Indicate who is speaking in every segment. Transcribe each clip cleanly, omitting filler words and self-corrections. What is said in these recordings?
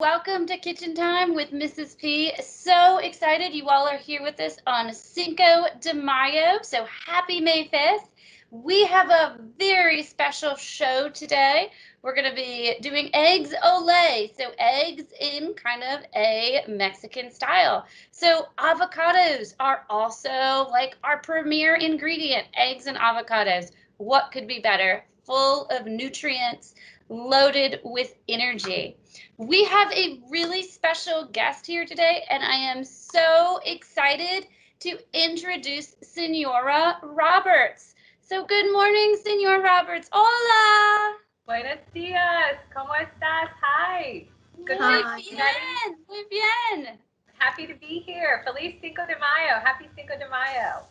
Speaker 1: Welcome to Kitchen Time with Mrs. P. So excited you all are here with us on Cinco de Mayo. So happy May 5th. We have a very special show today. We're going to be doing Eggs Ole. So eggs in kind of a Mexican style. So avocados are also like our premier ingredient, eggs and avocados. What could be better? Full of nutrients, loaded with energy. We have a really special guest here today, and I am so excited to introduce Senora Roberts. So good morning, Senora Roberts. Hola.
Speaker 2: Buenos días. ¿Cómo estás? Hi. Good
Speaker 1: Muy
Speaker 2: morning,
Speaker 3: Hi.
Speaker 2: everybody.
Speaker 1: bien, muy bien.
Speaker 2: Happy to be here. Feliz Cinco de Mayo. Happy Cinco de Mayo.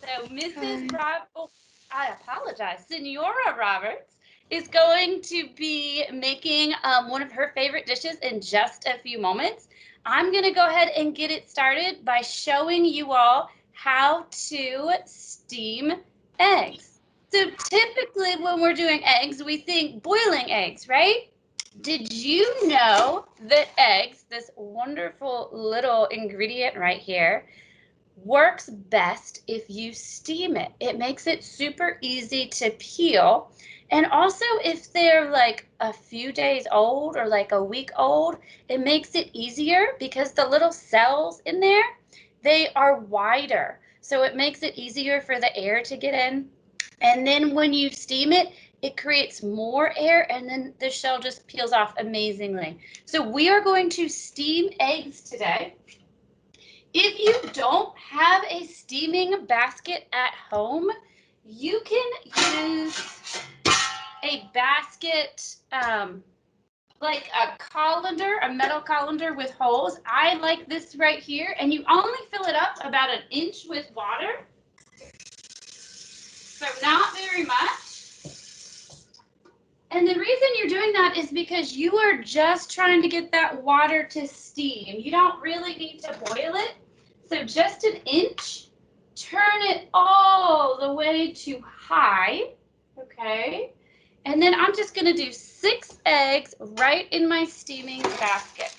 Speaker 1: So Mrs.
Speaker 3: Hi.
Speaker 1: Oh, I apologize. Senora Roberts is going to be making one of her favorite dishes in just a few moments. I'm going to go ahead and get it started by showing you all how to steam eggs. So typically when we're doing eggs, we think boiling eggs, right? Did you know that eggs, this wonderful little ingredient right here, works best if you steam it? It makes it super easy to peel. And also if they're like a few days old or like a week old, it makes it easier because the little cells in there, they are wider. So it makes it easier for the air to get in. And then when you steam it, it creates more air and then the shell just peels off amazingly. So we are going to steam eggs today. If you don't have a steaming basket at home, you can use a basket, like a colander, a metal colander with holes. I like this right here, and you only fill it up about an inch with water, so not very much. And the reason you're doing that is because you are just trying to get that water to steam. You don't really need to boil it. So just an inch, turn it all the way to high, okay? And then I'm just gonna do 6 eggs right in my steaming basket.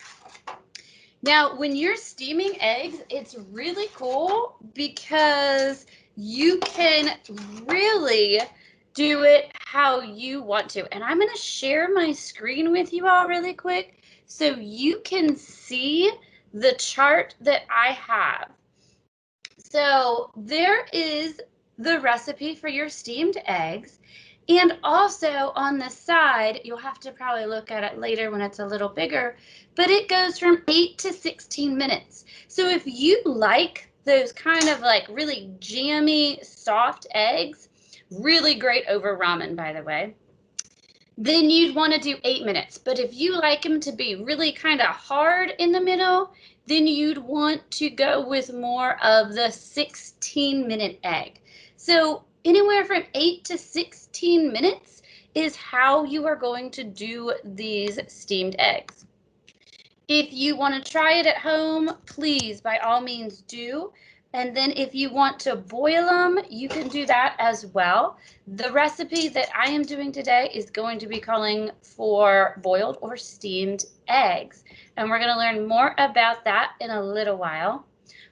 Speaker 1: Now, when you're steaming eggs, it's really cool because you can really do it how you want to. And I'm gonna share my screen with you all really quick so you can see the chart that I have. So there is the recipe for your steamed eggs. And also on the side, you'll have to probably look at it later when it's a little bigger, but it goes from 8 to 16 minutes. So if you like those kind of like really jammy, soft eggs, really great over ramen, by the way, then you'd want to do 8 minutes. But if you like them to be really kind of hard in the middle, then you'd want to go with more of the 16-minute egg. So anywhere from 8 to 16 minutes is how you are going to do these steamed eggs. If you want to try it at home, please, by all means, do. And then if you want to boil them, you can do that as well. The recipe that I am doing today is going to be calling for boiled or steamed eggs. And we're going to learn more about that in a little while.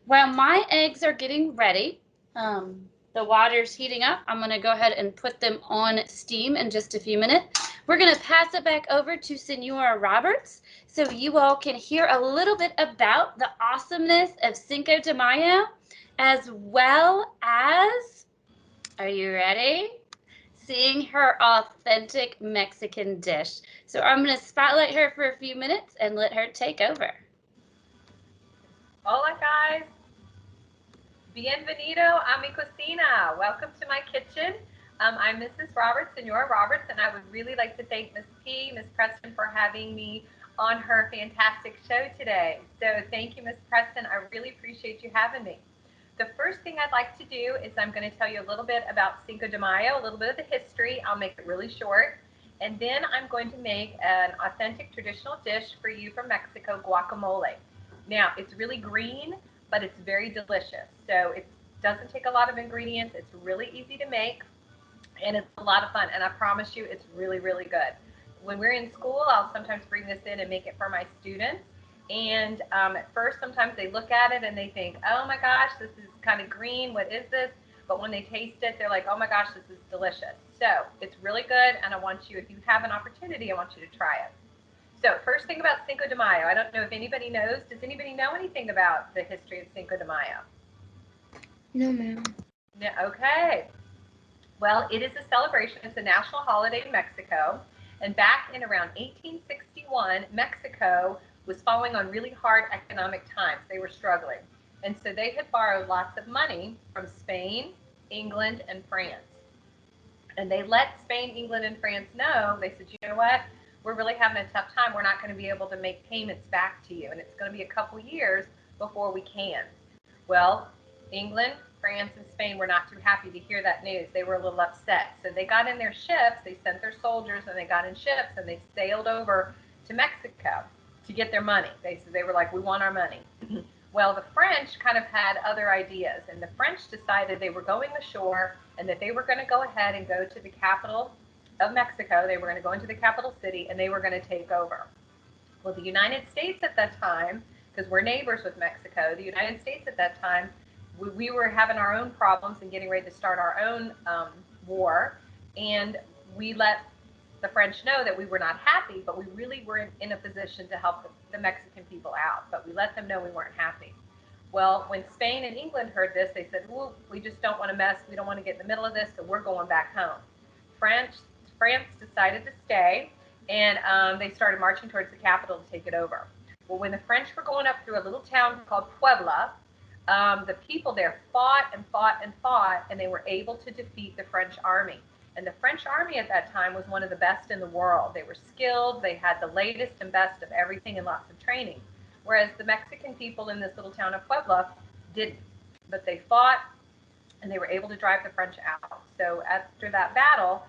Speaker 1: While my eggs are getting ready, the water's heating up. I'm going to go ahead and put them on steam in just a few minutes. We're going to pass it back over to Senora Roberts so you all can hear a little bit about the awesomeness of Cinco de Mayo, as well as, are you ready? Seeing her authentic Mexican dish. So I'm going to spotlight her for a few minutes and let her take over.
Speaker 2: Hola, guys. Bienvenido a mi cocina. Welcome to my kitchen. I'm Mrs. Roberts, Senora Roberts, and I would really like to thank Miss P, Miss Preston, for having me on her fantastic show today. So thank you, Miss Preston. I really appreciate you having me. The first thing I'd like to do is I'm going to tell you a little bit about Cinco de Mayo, a little bit of the history. I'll make it really short. And then I'm going to make an authentic traditional dish for you from Mexico, guacamole. Now, it's really green, but it's very delicious. So it doesn't take a lot of ingredients. It's really easy to make, and it's a lot of fun. And I promise you, it's really, really good. when we're in school, I'll sometimes bring this in and make it for my students. And at first, sometimes they look at it and they think, oh my gosh, this is kind of green. What is this? But when they taste it, they're like, oh my gosh, this is delicious. So it's really good. And I want you, if you have an opportunity, I want you to try it. So first thing about Cinco de Mayo, I don't know if anybody knows. Does anybody know anything about the history of Cinco de Mayo?
Speaker 1: No, ma'am.
Speaker 2: No, okay. Well, it is a celebration. It's a national holiday in Mexico. And back in around 1861, Mexico was falling on really hard economic times. They were struggling. And so they had borrowed lots of money from Spain, England, and France. And they let Spain, England, and France know. They said, you know what? We're really having a tough time. We're not going to be able to make payments back to you. And it's going to be a couple years before we can. Well, England, France, and Spain were not too happy to hear that news. They were a little upset. So they got in their ships, they sent their soldiers, and they got in ships, and they sailed over to Mexico to get their money. They were like, we want our money. Well, the French kind of had other ideas, and the French decided they were going ashore and that they were going to go ahead and go to the capital of Mexico. They were going to go into the capital city, and they were going to take over. Well, the United States at that time, because we're neighbors with Mexico, the United States at that time, we were having our own problems and getting ready to start our own war, and we let the French know that we were not happy, but we really were in a position to help the Mexican people out, but we let them know we weren't happy. Well, when Spain and England heard this, they said, well, we just don't want to mess, we don't want to get in the middle of this, so we're going back home. France decided to stay, and they started marching towards the capital to take it over. Well, when the French were going up through a little town called Puebla, the people there fought and fought and fought, and they were able to defeat the French army. And the French army at that time was one of the best in the world. They were skilled, they had the latest and best of everything and lots of training. Whereas the Mexican people in this little town of Puebla didn't. But they fought, and they were able to drive the French out. So after that battle,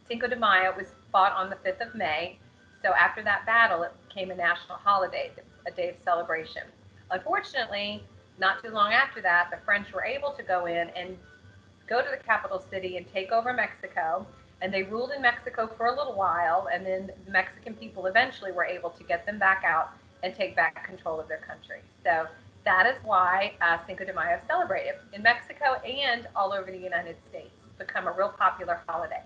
Speaker 2: Cinco de Mayo was fought on the 5th of May. So after that battle, it became a national holiday, a day of celebration. Unfortunately, not too long after that, the French were able to go in and go to the capital city and take over Mexico. And they ruled in Mexico for a little while, and then the Mexican people eventually were able to get them back out and take back control of their country. So that is why Cinco de Mayo is celebrated in Mexico and all over the United States. It's become a real popular holiday.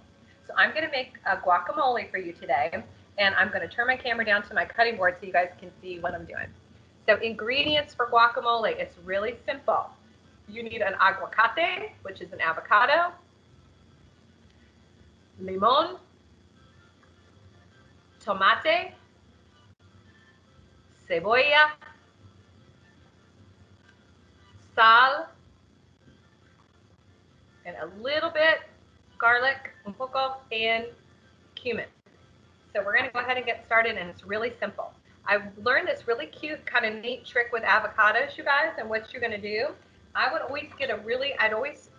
Speaker 2: So I'm going to make a guacamole for you today, and I'm going to turn my camera down to my cutting board so you guys can see what I'm doing. So ingredients for guacamole, it's really simple. You need an aguacate, which is an avocado, limon, tomate, cebolla, sal, and a little bit garlic, un poco, and cumin. So we're going to go ahead and get started, and it's really simple. I learned this really cute, kind of neat trick with avocados, you guys, and what you're going to do. I'd always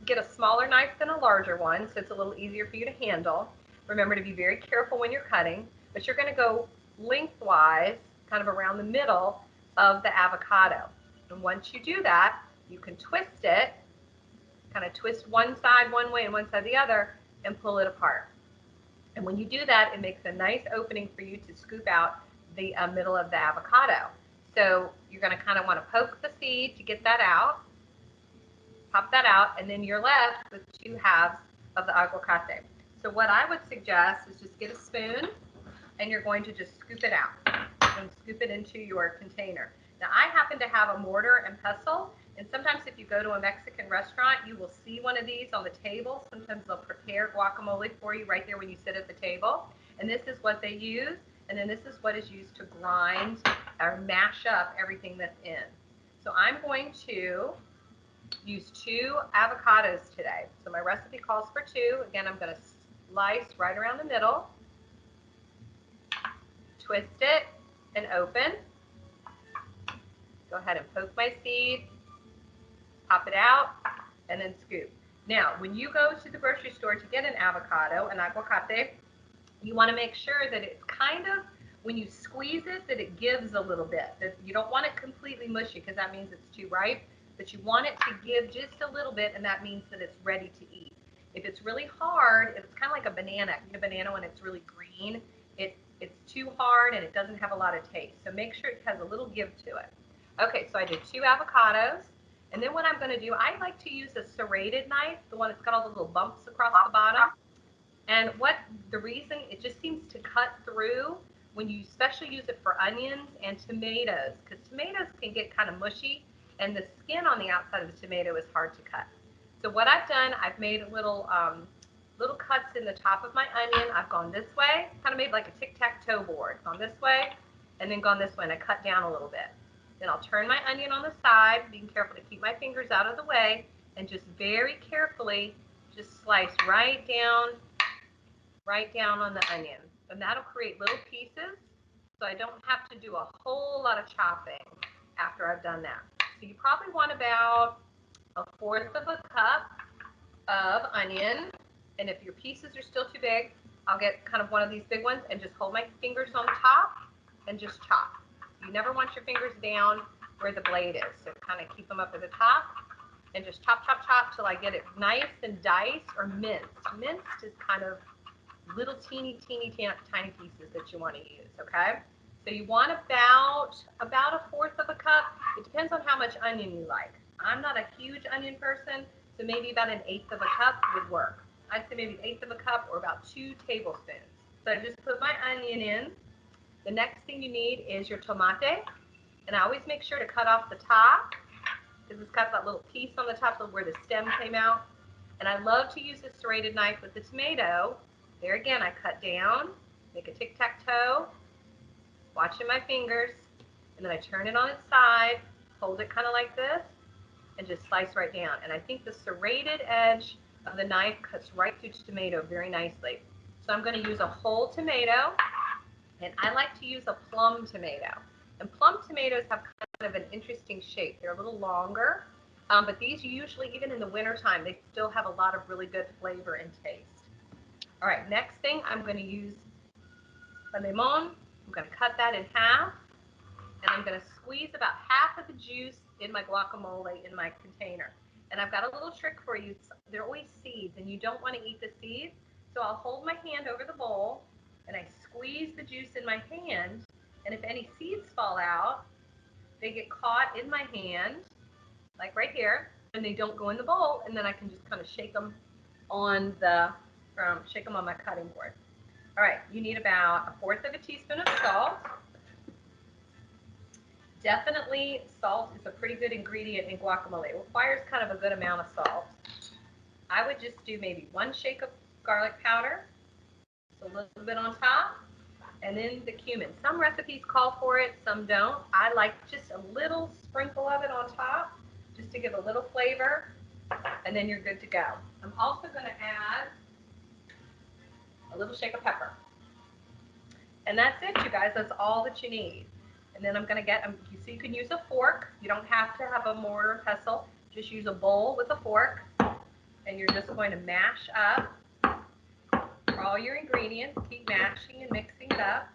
Speaker 2: get a smaller knife than a larger one, so it's a little easier for you to handle. Remember to be very careful when you're cutting, but you're going to go lengthwise, kind of around the middle of the avocado. And once you do that, you can twist it, kind of twist one side one way and one side the other, and pull it apart. And when you do that, it makes a nice opening for you to scoop out the middle of the avocado. So you're going to kind of want to poke the seed to get that out, pop that out, and then you're left with 2 halves of the aguacate. So what I would suggest is just get a spoon, and you're going to just scoop it out and scoop it into your container. Now I happen to have a mortar and pestle, and sometimes if you go to a Mexican restaurant, you will see one of these on the table. Sometimes they'll prepare guacamole for you right there when you sit at the table. And this is what they use, and then this is what is used to grind or mash up everything that's in. So I'm going to use 2 avocados today. So my recipe calls for 2. Again, I'm going to slice right around the middle, twist it, and open. Go ahead and poke my seed, pop it out, and then scoop. Now, when you go to the grocery store to get an avocado, an aguacate, you want to make sure that it's kind of, when you squeeze it, that it gives a little bit. That you don't want it completely mushy because that means it's too ripe, but you want it to give just a little bit, and that means that it's ready to eat. If it's really hard, it's kind of like a banana. You eat a banana when it's really green it's too hard and it doesn't have a lot of taste. So make sure it has a little give to it. Okay, so I did 2 avocados. And then what I'm going to do, I like to use a serrated knife, the one that's got all the little bumps across the bottom. And the reason, it just seems to cut through when you especially use it for onions and tomatoes, because tomatoes can get kind of mushy and the skin on the outside of the tomato is hard to cut. So what I've done, I've made little cuts in the top of my onion. I've gone this way, kind of made like a tic-tac-toe board. Gone this way and then gone this way, and I cut down a little bit. Then I'll turn my onion on the side, being careful to keep my fingers out of the way, and just very carefully just slice right down on the onion. And that'll create little pieces, so I don't have to do a whole lot of chopping after I've done that. So you probably want about 1/4 of a cup of onion, and if your pieces are still too big, I'll get kind of one of these big ones and just hold my fingers on top and just chop. You never want your fingers down where the blade is, so kind of keep them up at the top and just chop, chop, chop till I get it nice and diced or minced. Minced is kind of little teeny tiny pieces that you want to use, okay? So you want about 1/4 of a cup. It depends on how much onion you like. I'm not a huge onion person, so maybe about 1/8 of a cup would work. I'd say maybe 1/8 of a cup or about 2 tablespoons. So I just put my onion in. The next thing you need is your tomate, and I always make sure to cut off the top because it's got that little piece on the top of where the stem came out. And I love to use a serrated knife with the tomato. There again, I cut down, make a tic-tac-toe, watching my fingers, and then I turn it on its side, hold it kind of like this, and just slice right down. And I think the serrated edge of the knife cuts right through the tomato very nicely. So I'm going to use a whole tomato, and I like to use a plum tomato. And plum tomatoes have kind of an interesting shape. They're a little longer, but these usually, even in the wintertime, they still have a lot of really good flavor and taste. All right, next thing, I'm going to use a lemon. I'm going to cut that in half, and I'm going to squeeze about half of the juice in my guacamole in my container. And I've got a little trick for you. They're always seeds, and you don't want to eat the seeds. So I'll hold my hand over the bowl, and I squeeze the juice in my hand, and if any seeds fall out, they get caught in my hand, like right here, and they don't go in the bowl, and then I can just kind of shake them on my cutting board. All right, you need about 1/4 of a teaspoon of salt. Definitely, salt is a pretty good ingredient in guacamole. It requires kind of a good amount of salt. I would just do maybe 1 shake of garlic powder, just a little bit on top, and then the cumin. Some recipes call for it, some don't. I like just a little sprinkle of it on top, just to give a little flavor, and then you're good to go. I'm also going to add a little shake of pepper. And that's it, you guys. That's all that you need. And then I'm going to so you can use a fork. You don't have to have a mortar and pestle. Just use a bowl with a fork. And you're just going to mash up all your ingredients. Keep mashing and mixing it up.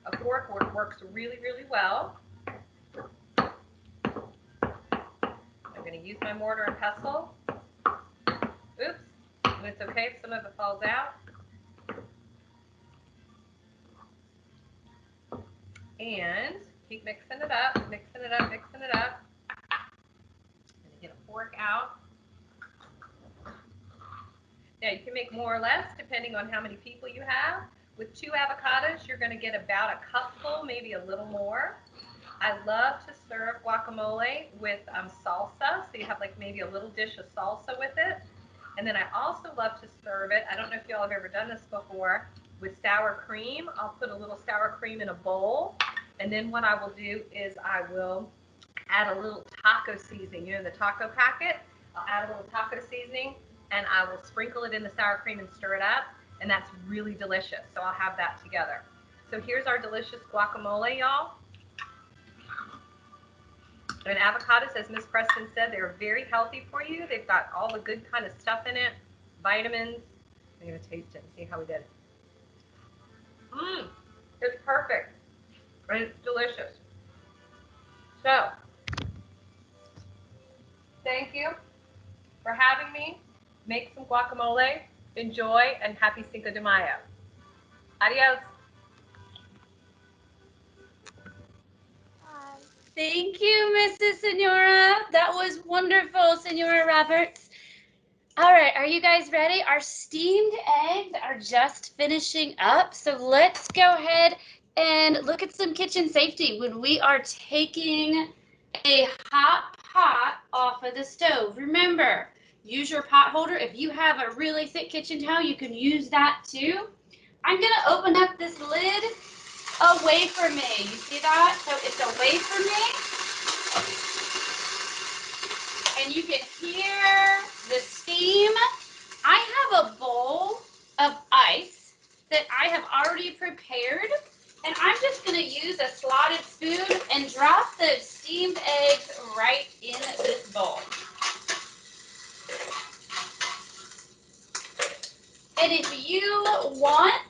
Speaker 2: A fork works really, really well. I'm going to use my mortar and pestle. Oops. And it's okay if some of it falls out. And keep mixing it up, mixing it up, mixing it up. And get a fork out. Now you can make more or less depending on how many people you have. With 2 avocados, you're going to get about a cupful, maybe a little more. I love to serve guacamole with salsa, so you have like maybe a little dish of salsa with it. And then I also love to serve it, I don't know if y'all have ever done this before, with sour cream. I'll put a little sour cream in a bowl, and then what I will do is I will add a little taco seasoning. You know, the taco packet, I'll add a little taco seasoning, and I will sprinkle it in the sour cream and stir it up, and that's really delicious. So I'll have that together. So here's our delicious guacamole, y'all. And avocados, as Miss Preston said, they're very healthy for you. They've got all the good kind of stuff in it, vitamins. I'm going to taste it and see how we did. It's perfect, and it's delicious. So, thank you for having me make some guacamole Enjoy and happy Cinco de Mayo. Adios.
Speaker 1: Thank you, Mrs. Senora. That was wonderful, Senora Roberts. All right, are you guys ready? Our steamed eggs are just finishing up, so let's go ahead and look at some kitchen safety when we are taking a hot pot off of the stove. Remember, use your pot holder. If you have a really thick kitchen towel, you can use that too. I'm gonna open up this lid away from me. You see that? So it's away from me. And you can hear the steam. I have a bowl of ice that I have already prepared. And I'm just going to use a slotted spoon and drop the steamed eggs right in this bowl. And if you want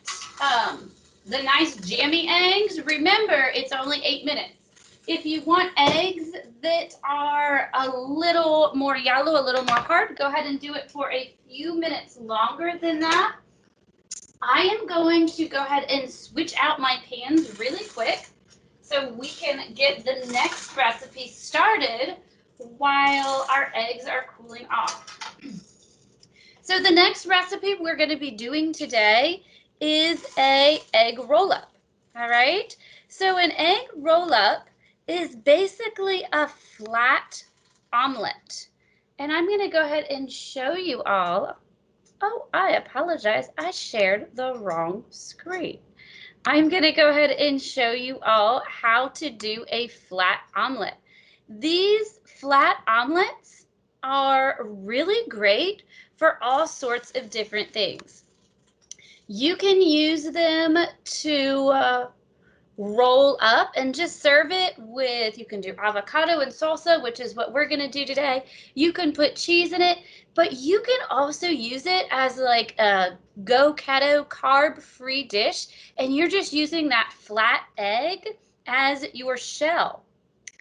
Speaker 1: the nice jammy eggs, remember it's only 8 minutes. If you want eggs that are a little more yellow, a little more hard, go ahead and do it for a few minutes longer than that. I am going to go ahead and switch out my pans really quick so we can get the next recipe started while our eggs are cooling off. So the next recipe we're going to be doing today is an egg roll-up. All right? So an egg roll-up is basically a flat omelet. And I'm going to go ahead and show you all. Oh, I apologize. I shared the wrong screen. I'm going to go ahead and show you all how to do a flat omelet. These flat omelets are really great for all sorts of different things. You can use them to roll up and just serve it with, you can do avocado and salsa, which is what we're going to do today. You can put cheese in it, but you can also use it as like a go keto carb-free dish, and you're just using that flat egg as your shell.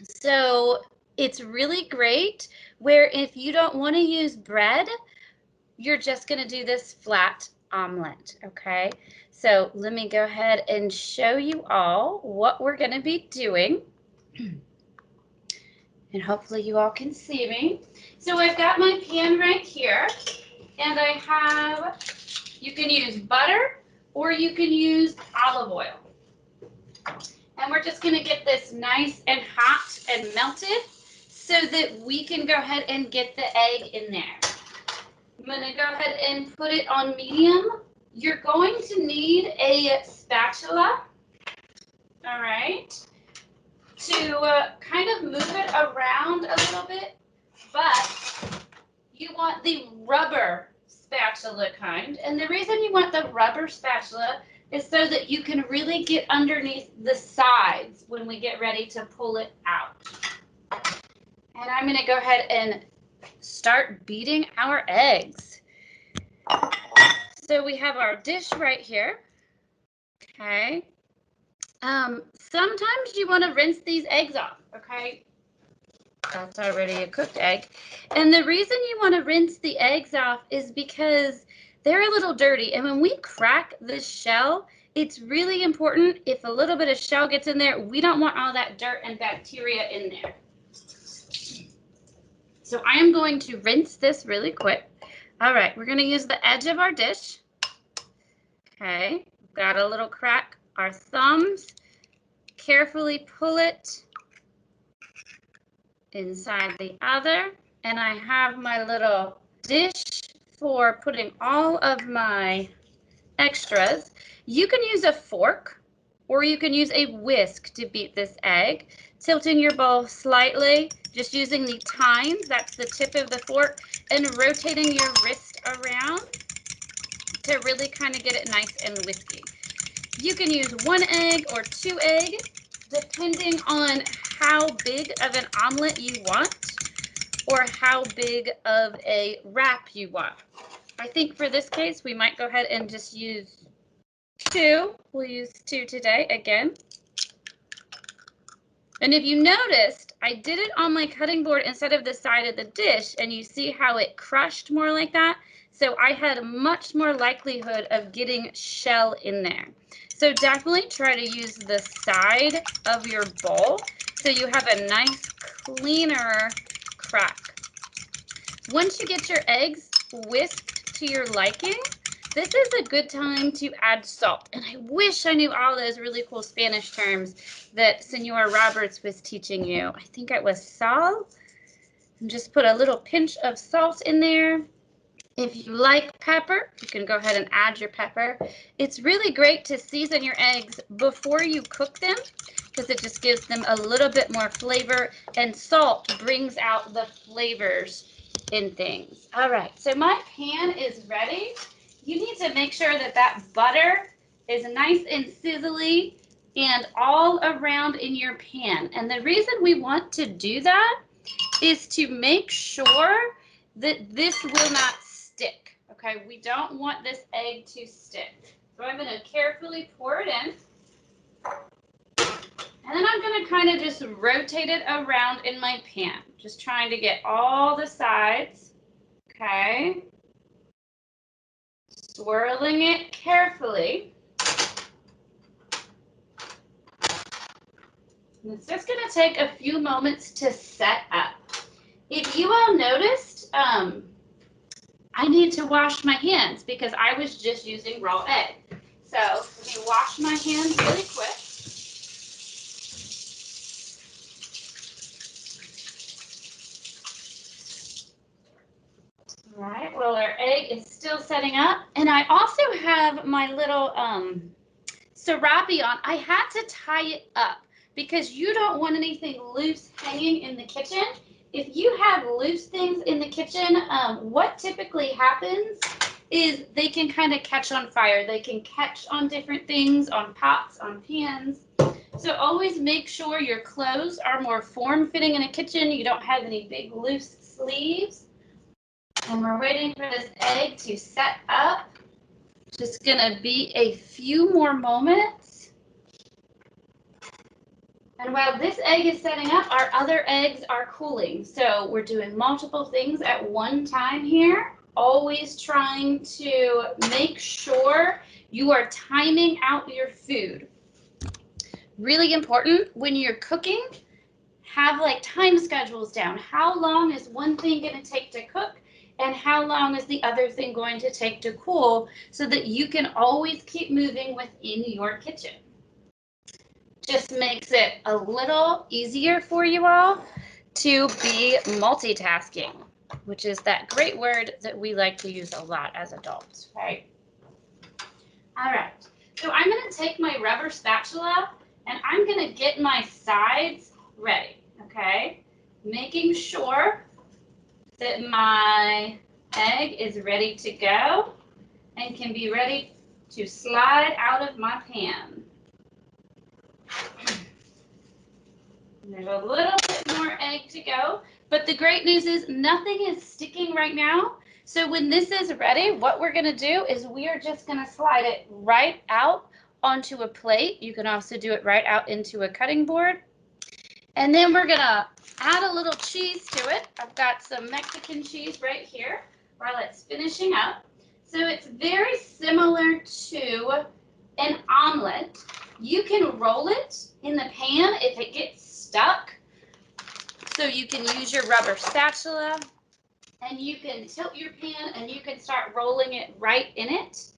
Speaker 1: So it's really great where if you don't want to use bread, you're just going to do this flat omelet, okay? So let me go ahead and show you all what we're going to be doing. And hopefully you all can see me. So I've got my pan right here, and I have, you can use butter or you can use olive oil. And we're just going to get this nice and hot and melted so that we can go ahead and get the egg in there. I'm going to go ahead and put it on medium. You're going to need a spatula, all right, to kind of move it around a little bit, but you want the rubber spatula kind. And the reason you want the rubber spatula is so that you can really get underneath the sides when we get ready to pull it out. And I'm going to go ahead and start beating our eggs. So we have our dish right here. Okay. Sometimes you want to rinse these eggs off. Okay. That's already a cooked egg. And the reason you want to rinse the eggs off is because they're a little dirty. And when we crack the shell, it's really important, if a little bit of shell gets in there, we don't want all that dirt and bacteria in there. So I am going to rinse this really quick. All right, we're going to use the edge of our dish. Okay, got a little crack. Our thumbs, carefully pull it inside the other. And I have my little dish for putting all of my extras. You can use a fork or you can use a whisk to beat this egg. Tilting your bowl slightly, just using the tines, that's the tip of the fork, and rotating your wrist around to really kind of get it nice and whiskey. You can use 1 egg or 2 eggs, depending on how big of an omelet you want or how big of a wrap you want. I think for this case, we might go ahead and just use 2. We'll use 2 today again. And if you noticed, I did it on my cutting board instead of the side of the dish, and you see how it crushed more like that? So I had much more likelihood of getting shell in there. So definitely try to use the side of your bowl so you have a nice cleaner crack. Once you get your eggs whisked to your liking, this is a good time to add salt. And I wish I knew all those really cool Spanish terms that Senor Roberts was teaching you. I think it was sal. And just put a little pinch of salt in there. If you like pepper, you can go ahead and add your pepper. It's really great to season your eggs before you cook them because it just gives them a little bit more flavor, and salt brings out the flavors in things. All right, so my pan is ready. You need to make sure that that butter is nice and sizzly and all around in your pan. And the reason we want to do that is to make sure that this will not stick. Okay, we don't want this egg to stick. So I'm going to carefully pour it in. And then I'm going to kind of just rotate it around in my pan, just trying to get all the sides. Okay. Swirling it carefully. And it's just going to take a few moments to set up. If you all noticed, I need to wash my hands because I was just using raw egg. So let me wash my hands really quick. All right, well, our egg is still setting up. And I also have my little sriracha on. I had to tie it up because you don't want anything loose hanging in the kitchen. If you have loose things in the kitchen, what typically happens is they can kind of catch on fire. They can catch on different things, on pots, on pans. So always make sure your clothes are more form-fitting in a kitchen. You don't have any big loose sleeves. And we're waiting for this egg to set up. Just gonna be a few more moments. And while this egg is setting up, our other eggs are cooling. So we're doing multiple things at one time here. Always trying to make sure you are timing out your food. Really important when you're cooking, have like time schedules down. How long is one thing going to take to cook? And how long is the other thing going to take to cool so that you can always keep moving within your kitchen. Just makes it a little easier for you all to be multitasking, which is that great word that we like to use a lot as adults, right? All right, so I'm going to take my rubber spatula and I'm going to get my sides ready, okay? Making sure that my egg is ready to go and can be ready to slide out of my pan. There's a little bit more egg to go, but the great news is nothing is sticking right now. So when this is ready, what we're gonna do is we are just gonna slide it right out onto a plate. You can also do it right out into a cutting board. And then we're gonna add a little cheese to it. I've got some Mexican cheese right here while it's finishing up. So it's very similar to an omelet. You can roll it in the pan if it gets stuck. So you can use your rubber spatula and you can tilt your pan and you can start rolling it right in it.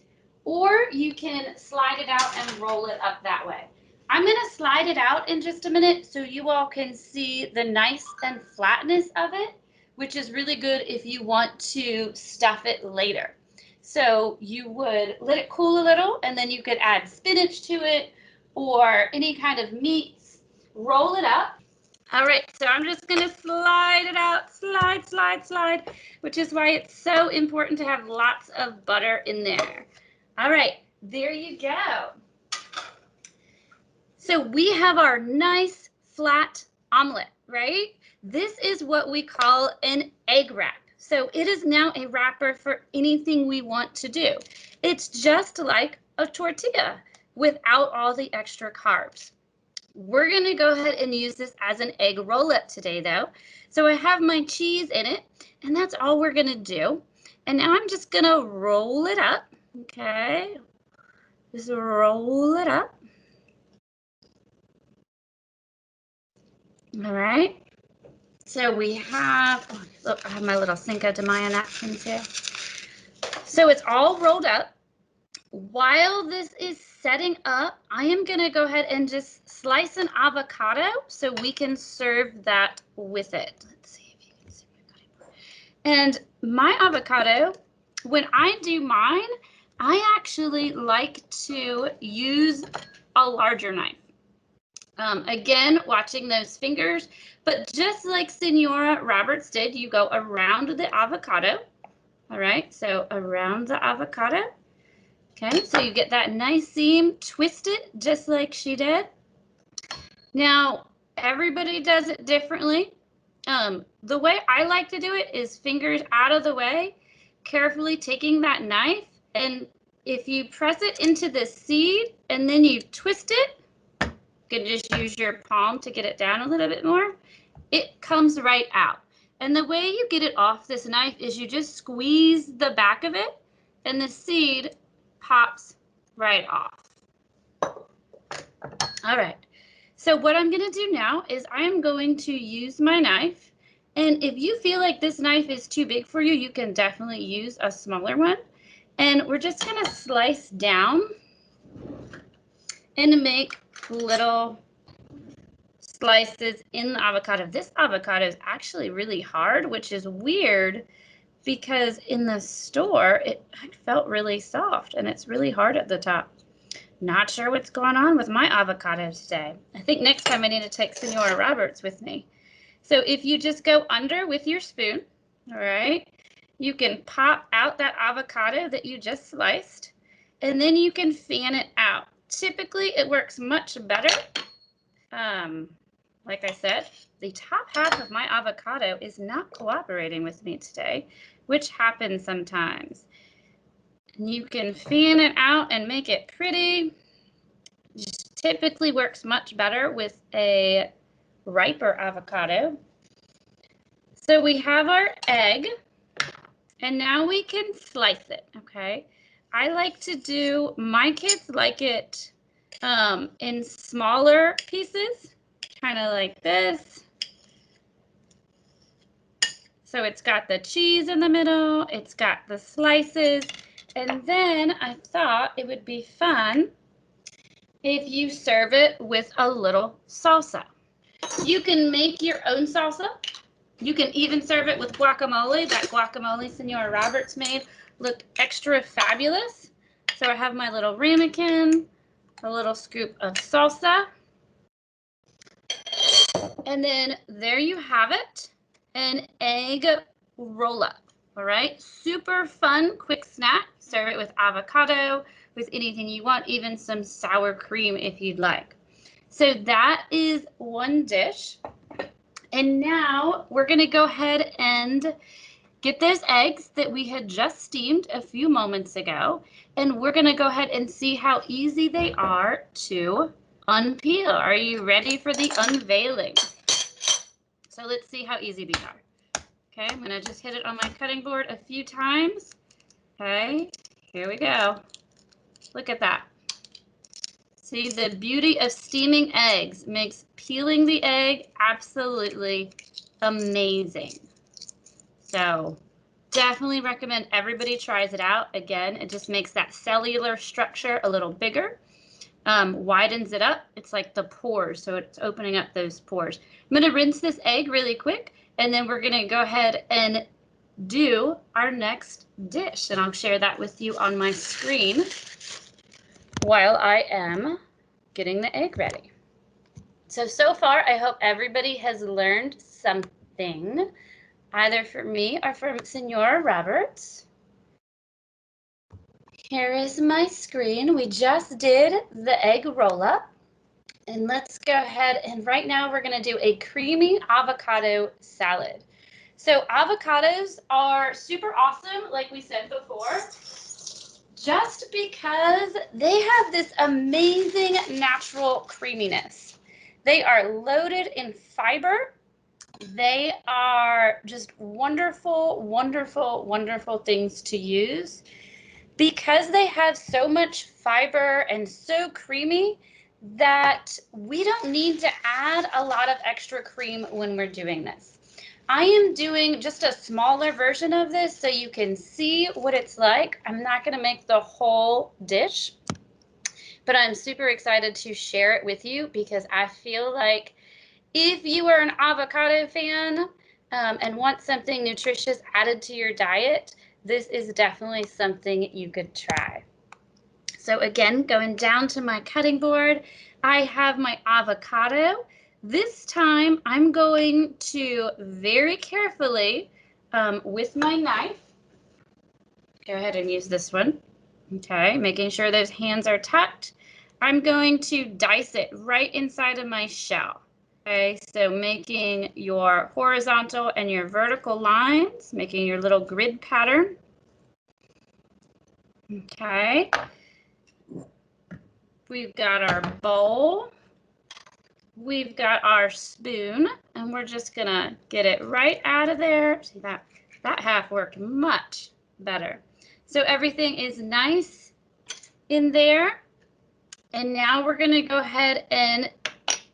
Speaker 1: Or you can slide it out and roll it up that way. I'm going to slide it out in just a minute so you all can see the nice and flatness of it, which is really good if you want to stuff it later. So you would let it cool a little and then you could add spinach to it or any kind of meats, roll it up. All right, so I'm just going to slide it out, slide, slide, slide, which is why it's so important to have lots of butter in there. All right, there you go. So we have our nice flat omelet, right? This is what we call an egg wrap. So it is now a wrapper for anything we want to do. It's just like a tortilla without all the extra carbs. We're going to go ahead and use this as an egg roll-up today, though. So I have my cheese in it, and that's all we're going to do. And now I'm just gonna roll it up, okay? Just roll it up. All right. So we have, oh, look, I have my little Cinco de Mayo napkins here. So it's all rolled up. While this is setting up, I am gonna go ahead and just slice an avocado so we can serve that with it. Let's see if you can see my cutting board. And my avocado, when I do mine, I actually like to use a larger knife. Again, watching those fingers, but just like Senora Roberts did, you go around the avocado. All right, so around the avocado. Okay, so you get that nice seam, twist it just like she did. Now, everybody does it differently. The way I like to do it is fingers out of the way, carefully taking that knife, and if you press it into the seed and then you twist it, you can just use your palm to get it down a little bit more, it comes right out. And the way you get it off this knife is you just squeeze the back of it and the seed pops right off. All right, so what I'm gonna do now is I am going to use my knife, and if you feel like this knife is too big for you, you can definitely use a smaller one. And we're just gonna slice down and make little slices in the avocado. This avocado is actually really hard, which is weird because in the store it felt really soft and it's really hard at the top. Not sure what's going on with my avocado today. I think next time I need to take Senora Roberts with me. So if you just go under with your spoon, all right, you can pop out that avocado that you just sliced, and then you can fan it out. Typically, it works much better. Like I said, the top half of my avocado is not cooperating with me today, which happens sometimes. And you can fan it out and make it pretty. Just typically works much better with a riper avocado. So we have our egg, and now we can slice it, okay? I like to do, my kids like it in smaller pieces, kind of like this. So it's got the cheese in the middle, it's got the slices, and then I thought it would be fun if you serve it with a little salsa. You can make your own salsa. You can even serve it with guacamole. That guacamole Senora Roberts made looked extra fabulous. So I have my little ramekin, a little scoop of salsa. And then there you have it, an egg roll-up. All right, super fun, quick snack. Serve it with avocado, with anything you want, even some sour cream if you'd like. So that is one dish. And now we're gonna go ahead and get those eggs that we had just steamed a few moments ago. And we're gonna go ahead and see how easy they are to unpeel. Are you ready for the unveiling? So let's see how easy these are. Okay, I'm gonna just hit it on my cutting board a few times. Okay, here we go. Look at that. See, the beauty of steaming eggs makes peeling the egg absolutely amazing. So definitely recommend everybody tries it out. Again, it just makes that cellular structure a little bigger, widens it up. It's like the pores, so it's opening up those pores. I'm gonna rinse this egg really quick, and then we're gonna go ahead and do our next dish, and I'll share that with you on my screen while I am getting the egg ready. So far, I hope everybody has learned something, either from me or from Senora Roberts. Here is my screen. We just did the egg roll-up. And let's go ahead, and right now we're gonna do a creamy avocado salad. So avocados are super awesome, like we said before, just because they have this amazing natural creaminess. They are loaded in fiber, They are just wonderful, wonderful, wonderful things to use because they have so much fiber and so creamy that we don't need to add a lot of extra cream when we're doing this. I am doing just a smaller version of this so you can see what it's like. I'm not going to make the whole dish, but I'm super excited to share it with you because I feel like if you are an avocado fan and want something nutritious added to your diet, this is definitely something you could try. So again, going down to my cutting board, I have my avocado. This time I'm going to very carefully with my knife, go ahead and use this one. Okay, making sure those hands are tucked. I'm going to dice it right inside of my shell. Okay, so making your horizontal and your vertical lines, making your little grid pattern. Okay, we've got our bowl. We've got our spoon, and we're just gonna get it right out of there. See that half worked much better. So everything is nice in there. And now we're gonna go ahead and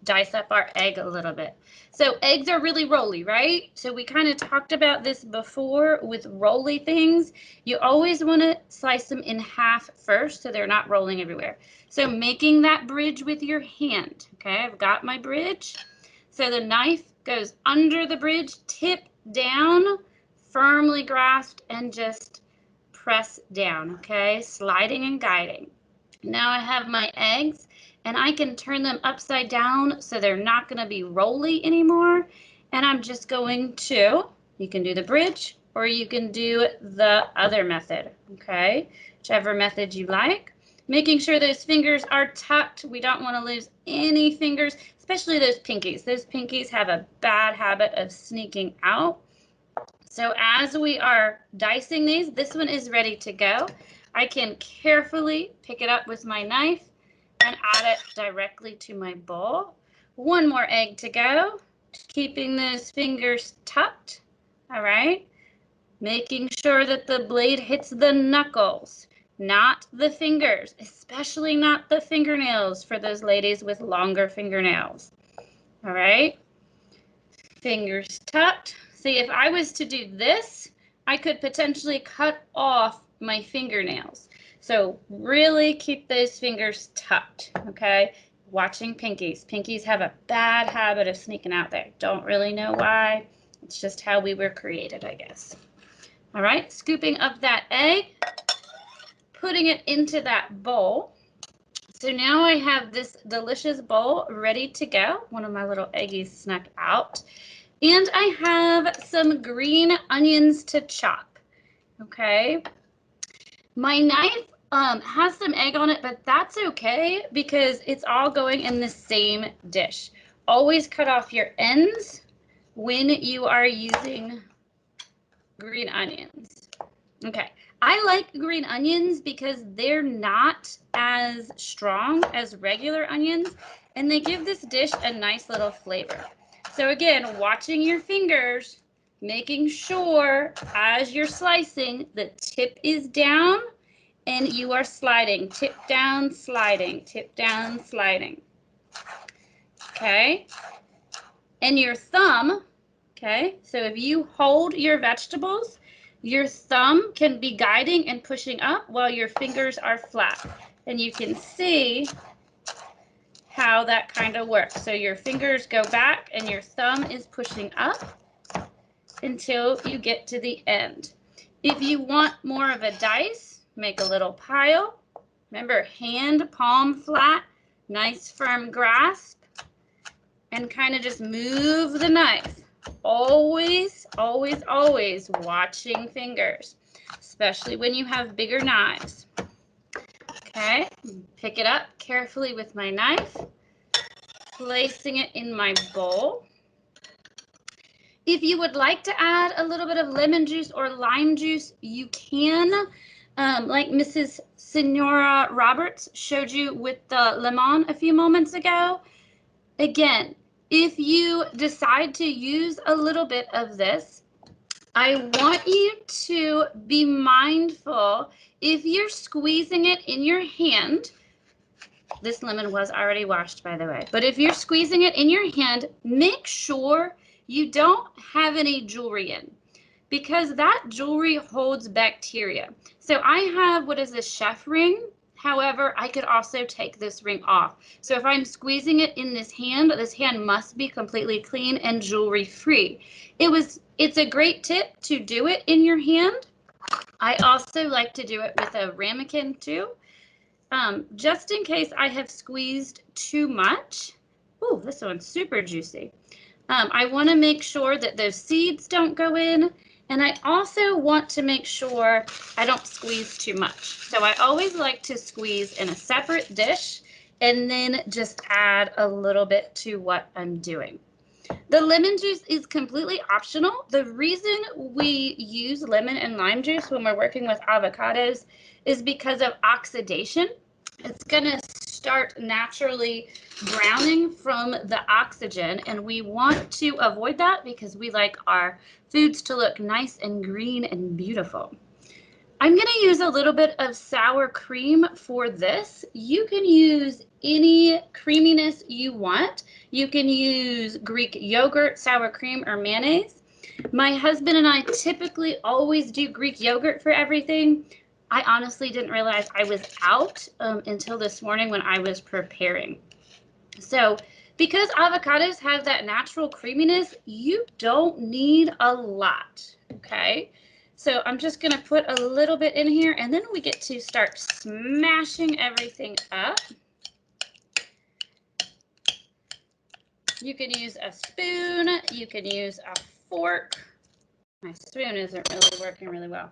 Speaker 1: dice up our egg a little bit. So eggs are really rolly, right? So we kind of talked about this before with rolly things. You always want to slice them in half first so they're not rolling everywhere. So making that bridge with your hand. Okay, I've got my bridge. So the knife goes under the bridge, tip down, firmly grasped, and just press down, okay? Sliding and guiding. Now I have my eggs and I can turn them upside down so they're not going to be rolly anymore. And I'm just going to, you can do the bridge or you can do the other method, okay? Whichever method you like. Making sure those fingers are tucked. We don't want to lose any fingers, especially those pinkies. Those pinkies have a bad habit of sneaking out. So as we are dicing these, this one is ready to go. I can carefully pick it up with my knife and add it directly to my bowl. One more egg to go, keeping those fingers tucked. All right, making sure that the blade hits the knuckles, not the fingers, especially not the fingernails for those ladies with longer fingernails. All right, fingers tucked. See, if I was to do this, I could potentially cut off my fingernails. So really keep those fingers tucked, okay? Watching pinkies. Pinkies have a bad habit of sneaking out there. Don't really know why. It's just how we were created, I guess. All right, scooping up that egg, putting it into that bowl. So now I have this delicious bowl ready to go. One of my little eggies snuck out. And I have some green onions to chop, okay? My knife has some egg on it, but that's okay because it's all going in the same dish. Always cut off your ends when you are using green onions. Okay, I like green onions because they're not as strong as regular onions, and they give this dish a nice little flavor. So again, watching your fingers, making sure as you're slicing, the tip is down and you are sliding. Tip down, sliding, tip down, sliding. Okay, and your thumb, okay, so if you hold your vegetables, your thumb can be guiding and pushing up while your fingers are flat. And you can see how that kind of works. So your fingers go back and your thumb is pushing up until you get to the end. If you want more of a dice, make a little pile. Remember, hand, palm flat, nice firm grasp, and kind of just move the knife. Always, always, always watching fingers, especially when you have bigger knives. Okay, pick it up carefully with my knife, placing it in my bowl. If you would like to add a little bit of lemon juice or lime juice, you can, like Mrs. Senora Roberts showed you with the lemon a few moments ago. Again, If you decide to use a little bit of this, I want you to be mindful if you're squeezing it in your hand. This lemon was already washed, by the way. But if you're squeezing it in your hand, make sure you don't have any jewelry in, because that jewelry holds bacteria. So I have, what is this, chef ring? However, I could also take this ring off. So if I'm squeezing it in this hand must be completely clean and jewelry free. It's a great tip to do it in your hand. I also like to do it with a ramekin too. Just in case I have squeezed too much. Ooh, this one's super juicy. I want to make sure that those seeds don't go in, and I also want to make sure I don't squeeze too much. So I always like to squeeze in a separate dish and then just add a little bit to what I'm doing. The lemon juice is completely optional. The reason we use lemon and lime juice when we're working with avocados is because of oxidation. It's going to start naturally browning from the oxygen, and we want to avoid that because we like our foods to look nice and green and beautiful. I'm going to use a little bit of sour cream for this. You can use any creaminess you want. You can use Greek yogurt, sour cream, or mayonnaise. My husband and I typically always do Greek yogurt for everything. I honestly didn't realize I was out until this morning when I was preparing. So because avocados have that natural creaminess, you don't need a lot, okay? So I'm just going to put a little bit in here, and then we get to start smashing everything up. You can use a spoon. You can use a fork. My spoon isn't really working really well.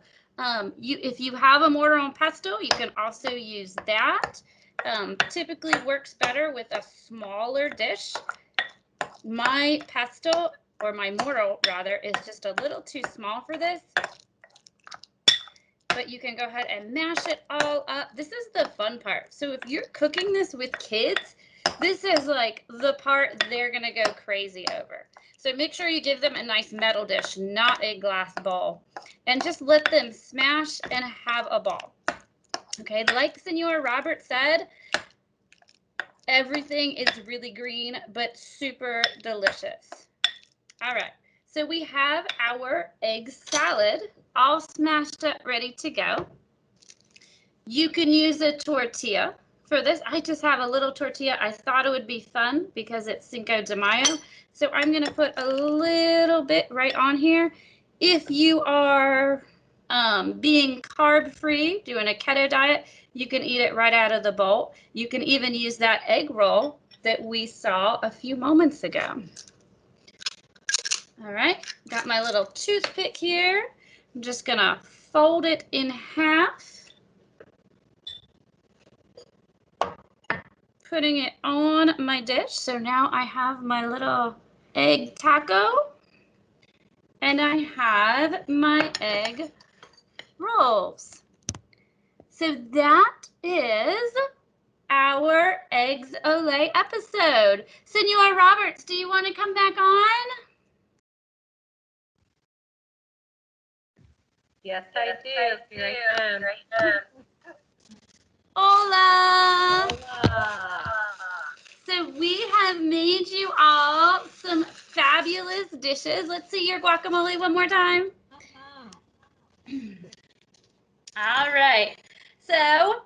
Speaker 1: If you have a mortar and pestle, you can also use that. Typically works better with a smaller dish. My pestle, or my mortar rather, is just a little too small for this. But you can go ahead and mash it all up. This is the fun part. So if you're cooking this with kids, this is like the part they're gonna go crazy over. So make sure you give them a nice metal dish, not a glass bowl, and just let them smash and have a ball. Okay, like Senor Robert said, everything is really green, but super delicious. All right, so we have our egg salad all smashed up, ready to go. You can use a tortilla for this. I just have a little tortilla. I thought it would be fun because it's Cinco de Mayo. So I'm going to put a little bit right on here. If you are being carb-free, doing a keto diet, you can eat it right out of the bowl. You can even use that egg roll that we saw a few moments ago. All right, got my little toothpick here. I'm just going to fold it in half. Putting it on my dish. So now I have my little egg taco and I have my egg rolls. So that is our Eggs Ole episode. Senor Roberts, do you want to come back on?
Speaker 2: Yes, I do. Here I am.
Speaker 1: Hola.
Speaker 2: Hola.
Speaker 1: So we have made you all some fabulous dishes. Let's see your guacamole one more time. All right. So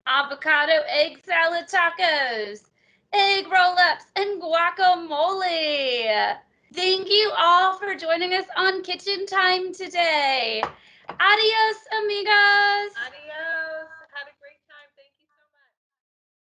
Speaker 1: avocado egg salad tacos, egg roll-ups, and guacamole. Thank you all for joining us on Kitchen Time today. Adios, amigos.